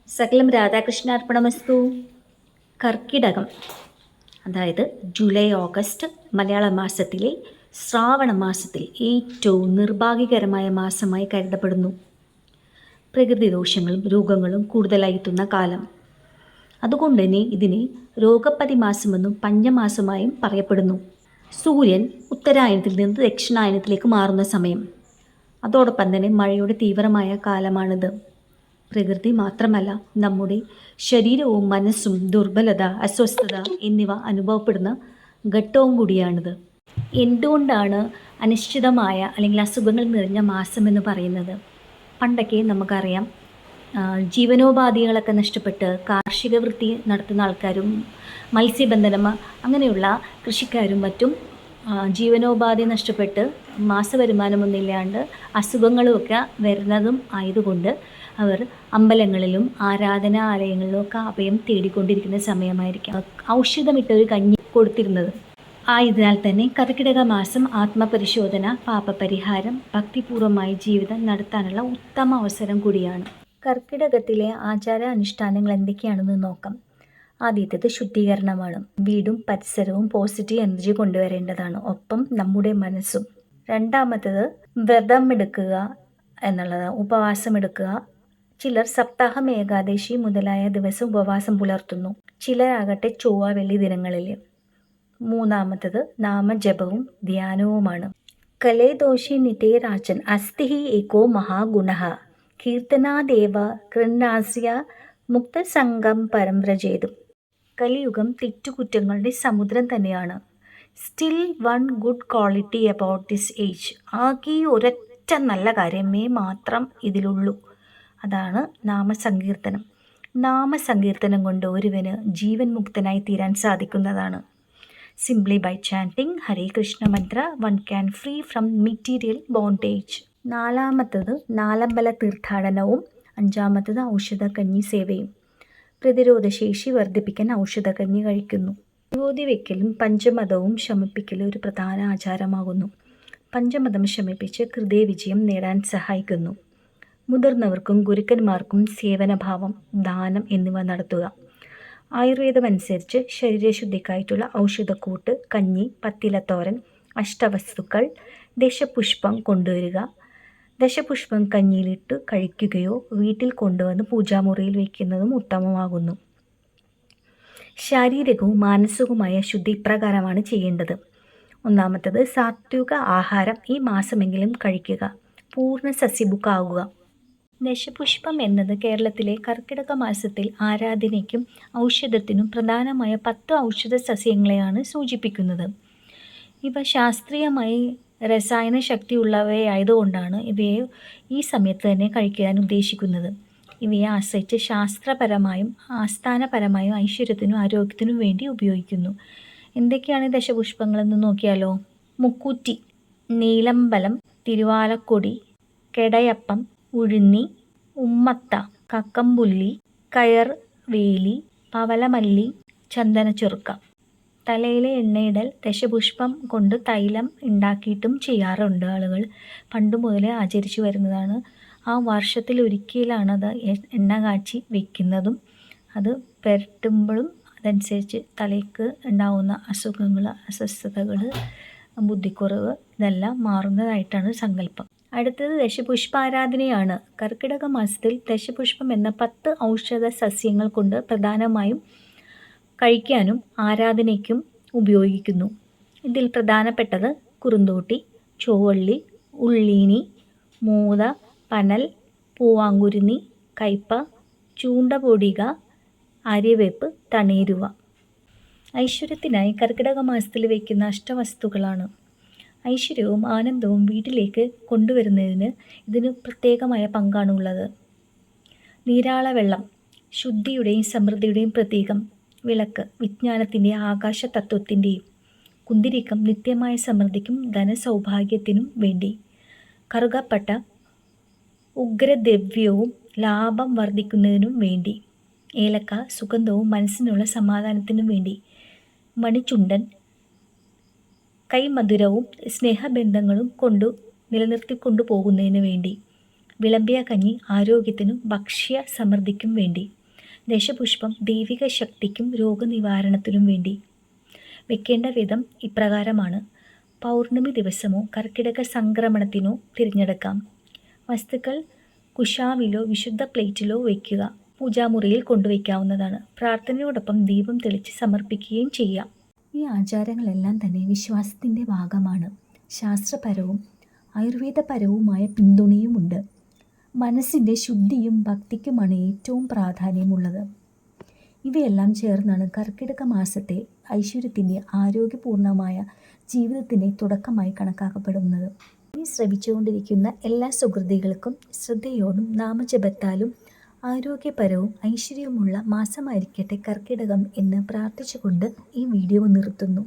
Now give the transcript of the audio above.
സകലം രാധാകൃഷ്ണാർപ്പണമസ്തു. കർക്കിടകം, അതായത് July August മലയാള മാസത്തിലെ ശ്രാവണ മാസത്തിൽ ഏറ്റവും നിർഭാഗ്യകരമായ മാസമായി കരുതപ്പെടുന്നു. പ്രകൃതി ദോഷങ്ങളും രോഗങ്ങളും കൂടുതലായി എത്തുന്ന കാലം. അതുകൊണ്ട് തന്നെ ഇതിനെ രോഗപതിമാസമെന്നും പഞ്ഞമാസമായും പറയപ്പെടുന്നു. സൂര്യൻ ഉത്തരായനത്തിൽ നിന്ന് ദക്ഷിണായനത്തിലേക്ക് മാറുന്ന സമയം. അതോടൊപ്പം തന്നെ മഴയുടെ തീവ്രമായ കാലമാണിത്. പ്രകൃതി മാത്രമല്ല, നമ്മുടെ ശരീരവും മനസ്സും ദുർബലത, അസ്വസ്ഥത എന്നിവ അനുഭവപ്പെടുന്ന ഘട്ടവും കൂടിയാണിത്. എന്തുകൊണ്ടാണ് അനിശ്ചിതമായ അല്ലെങ്കിൽ അസുഖങ്ങൾ നിറഞ്ഞ മാസം എന്ന് പറയുന്നത്? പണ്ടൊക്കെ നമുക്കറിയാം, ജീവനോപാധികളൊക്കെ നഷ്ടപ്പെട്ട് കാർഷിക വൃത്തി നടത്തുന്ന ആൾക്കാരും മത്സ്യബന്ധനം അങ്ങനെയുള്ള കൃഷിക്കാരും മറ്റും ജീവനോപാധി നഷ്ടപ്പെട്ട് മാസവരുമാനമൊന്നുമില്ലാണ്ട് അസുഖങ്ങളുമൊക്കെ വരുന്നതും ആയതുകൊണ്ട് അവർ അമ്പലങ്ങളിലും ആരാധനാലയങ്ങളിലും ഒക്കെ അഭയം തേടിക്കൊണ്ടിരിക്കുന്ന സമയമായിരിക്കും ഔഷധമിട്ടൊരു കഞ്ഞി കൊടുത്തിരുന്നത്. ആയതിനാൽ തന്നെ കർക്കിടക മാസം ആത്മപരിശോധന, പാപപരിഹാരം, ഭക്തിപൂർവമായ ജീവിതം നടത്താനുള്ള ഉത്തമ അവസരം കൂടിയാണ്. കർക്കിടകത്തിലെ ആചാര അനുഷ്ഠാനങ്ങൾ എന്തൊക്കെയാണെന്ന് നോക്കാം. ആദ്യത്തേത് ശുദ്ധീകരണമാണ്. വീടും പരിസരവും പോസിറ്റീവ് എനർജി കൊണ്ടുവരേണ്ടതാണ്, ഒപ്പം നമ്മുടെ മനസ്സും. രണ്ടാമത്തേത് വ്രതം എടുക്കുക എന്നുള്ളത്, ഉപവാസം എടുക്കുക. ചിലർ സപ്താഹം, ഏകാദശി മുതലായ ദിവസം ഉപവാസം പുലർത്തുന്നു. ചിലരാകട്ടെ ചൊവ്വ, വെള്ളി ദിനങ്ങളിൽ. മൂന്നാമത്തേത് നാമജപവും ധ്യാനവുമാണ്. കലേ ദോഷേ നിതേ രാജൻ അസ്തി ഏകോ മഹാഗുണഃ കീർത്തനാദേവ കൃന്നാസ്യ മുക്തസംഗം പരം വ്രജേതു. കലിയുഗം തെറ്റുകുറ്റങ്ങളുടെ സമുദ്രം തന്നെയാണ്. Still one good quality about this age. ആകെ ഒരൊറ്റ നല്ല കാര്യമേ മാത്രം ഇതിലുള്ളൂ. അതാണ് നാമസങ്കീർത്തനം. നാമസങ്കീർത്തനം കൊണ്ട് ഒരുവന് ജീവൻ മുക്തനായി തീരാൻ സാധിക്കുന്നതാണ്. Simply by chanting Hare Krishna mantra one can free from material bondage. നാലാമത്തത് നാലമ്പല തീർത്ഥാടനവും. അഞ്ചാമത്തത് ഔഷധക്കഞ്ഞി സേവയും. പ്രതിരോധശേഷി വർദ്ധിപ്പിക്കാൻ ഔഷധക്കഞ്ഞി കഴിക്കുന്നു. വിഭൂതി വയ്ക്കലും പഞ്ചമതവും ശമിപ്പിക്കലും ഒരു പ്രധാന ആചാരമാകുന്നു. പഞ്ചമതം ശമിപ്പിച്ച് ഹൃദയവിജയം നേടാൻ സഹായിക്കുന്നു. മുതിർന്നവർക്കും ഗുരുക്കന്മാർക്കും സേവനഭാവം, ദാനം എന്നിവ നടത്തുക. ആയുർവേദമനുസരിച്ച് ശരീരശുദ്ധിക്കായിട്ടുള്ള ഔഷധക്കൂട്ട്, കഞ്ഞി, പത്തിലത്തോരൻ, അഷ്ടവസ്തുക്കൾ, ദശപുഷ്പം കൊണ്ടുവരിക. ദശപുഷ്പം കഞ്ഞിയിലിട്ട് കഴിക്കുകയോ വീട്ടിൽ കൊണ്ടുവന്ന് പൂജാമുറിയിൽ വയ്ക്കുന്നതും ഉത്തമമാകുന്നു. ശാരീരികവും മാനസികവുമായ ശുദ്ധി ഇപ്രകാരമാണ് ചെയ്യേണ്ടത്. ഒന്നാമത്തത് സാത്വിക ആഹാരം ഈ മാസമെങ്കിലും കഴിക്കുക. പൂർണ്ണ സസ്യഭുക്കാവുക. ദശപുഷ്പം എന്നത് കേരളത്തിലെ കർക്കിടക മാസത്തിൽ ആരാധനയ്ക്കും ഔഷധത്തിനും പ്രധാനമായ 10 ഔഷധ സസ്യങ്ങളെയാണ് സൂചിപ്പിക്കുന്നത്. ഇവ ശാസ്ത്രീയമായി രസായന ശക്തിയുള്ളവയായതുകൊണ്ടാണ് ഇവയെ ഈ സമയത്ത് തന്നെ കഴിക്കാൻ ഉദ്ദേശിക്കുന്നത്. ഇവയെ ആശ്രയിച്ച് ശാസ്ത്രപരമായും ആസ്ഥാനപരമായും ഐശ്വര്യത്തിനും ആരോഗ്യത്തിനും വേണ്ടി ഉപയോഗിക്കുന്നു. എന്തൊക്കെയാണ് ദശപുഷ്പങ്ങളെന്ന് നോക്കിയാലോ. മുക്കൂറ്റി, നീലമ്പലം, തിരുവാലക്കൊടി, കെടയപ്പം, ഉഴുന്നി, ഉമ്മത്ത, കക്കമ്പുല്ലി, കയർ വേലി, പവലമല്ലി, ചന്ദനച്ചുറുക്ക. തലയിലെ എണ്ണയിടൽ ദശപുഷ്പം കൊണ്ട് തൈലം ഉണ്ടാക്കിയിട്ടും ചെയ്യാറുണ്ട് ആളുകൾ. പണ്ട് മുതലേ ആചരിച്ചു വരുന്നതാണ്. ആ വർഷത്തിലൊരിക്കലാണത് എണ്ണ കാച്ചി വയ്ക്കുന്നതും അത് പുരട്ടുമ്പോഴും അതനുസരിച്ച് തലയ്ക്ക് ഉണ്ടാവുന്ന അസുഖങ്ങൾ, അസ്വസ്ഥതകൾ, ബുദ്ധിക്കുറവ് ഇതെല്ലാം മാറുന്നതായിട്ടാണ് സങ്കല്പം. അടുത്തത് ദശപുഷ്പാരാധനയാണ്. കർക്കിടക മാസത്തിൽ ദശപുഷ്പം എന്ന 10 ഔഷധ സസ്യങ്ങൾ കൊണ്ട് പ്രധാനമായും കഴിക്കാനും ആരാധനയ്ക്കും ഉപയോഗിക്കുന്നു. ഇതിൽ പ്രധാനപ്പെട്ടത് കുറുന്തോട്ടി, ചൊവ്വള്ളി, ഉള്ളീനി, മൂത, പനൽ, പൂവാങ്കുരുന്നി, കയ്പ, ചൂണ്ടപൊടിക, ആര്യവേപ്പ്, തണീരുവ. ഐശ്വര്യത്തിനായി കർക്കിടക മാസത്തിൽ വയ്ക്കുന്ന അഷ്ടവസ്തുക്കളാണ്. ഐശ്വര്യവും ആനന്ദവും വീട്ടിലേക്ക് കൊണ്ടുവരുന്നതിന് ഇതിന് പ്രത്യേകമായ പങ്കാണുള്ളത്. നീരാള വെള്ളം ശുദ്ധിയുടെയും സമൃദ്ധിയുടെയും പ്രതീകം. വിളക്ക് വിജ്ഞാനത്തിൻ്റെയും ആകാശതത്വത്തിൻ്റെയും. കുന്തിരിക്കം നിത്യമായ സമൃദ്ധിക്കും ധനസൗഭാഗ്യത്തിനും വേണ്ടി. കറുകപ്പട്ട ഉഗ്രദ്രവ്യവും ലാഭം വർദ്ധിക്കുന്നതിനും വേണ്ടി. ഏലക്ക സുഗന്ധവും മനസ്സിനുള്ള സമാധാനത്തിനും വേണ്ടി. മണിചുണ്ടൻ കൈമധുരവും സ്നേഹബന്ധങ്ങളും നിലനിർത്തിക്കൊണ്ടു പോകുന്നതിന് വേണ്ടി. വിളമ്പിയ കഞ്ഞി ആരോഗ്യത്തിനും ഭക്ഷ്യ സമൃദ്ധിക്കും വേണ്ടി. ദശപുഷ്പം ദൈവിക ശക്തിക്കും രോഗനിവാരണത്തിനും വേണ്ടി. വെക്കേണ്ട വിധം ഇപ്രകാരമാണ്. പൗർണമി ദിവസമോ കർക്കിടക സംക്രമണത്തിനോ തിരഞ്ഞെടുക്കാം. വസ്തുക്കൾ കുശാവിലോ വിശുദ്ധ പ്ലേറ്റിലോ വയ്ക്കുക. പൂജാമുറിയിൽ കൊണ്ടുവയ്ക്കാവുന്നതാണ്. പ്രാർത്ഥനയോടൊപ്പം ദീപം തെളിച്ച് സമർപ്പിക്കുകയും ചെയ്യാം. ഈ ആചാരങ്ങളെല്ലാം തന്നെ വിശ്വാസത്തിൻ്റെ ഭാഗമാണ്. ശാസ്ത്രപരവും ആയുർവേദപരവുമായ പിന്തുണയുമുണ്ട്. മനസ്സിൻ്റെ ശുദ്ധിയും ഭക്തിക്കുമാണ് ഏറ്റവും പ്രാധാന്യമുള്ളത്. ഇവയെല്ലാം ചേർന്നാണ് കർക്കിടക മാസത്തെ ഐശ്വര്യത്തിൻ്റെ ആരോഗ്യപൂർണമായ ജീവിതത്തിൻ്റെ തുടക്കമായി കണക്കാക്കപ്പെടുന്നത്. ഇനി ശ്രവിച്ചുകൊണ്ടിരിക്കുന്ന എല്ലാ സുഹൃത്തുക്കൾക്കും ശ്രദ്ധയോടും നാമജപത്താലും ആരോഗ്യപരവും ഐശ്വര്യവുമുള്ള മാസമായിരിക്കട്ടെ കർക്കിടകം എന്ന് പ്രാർത്ഥിച്ചുകൊണ്ട് ഈ വീഡിയോ നിർത്തുന്നു.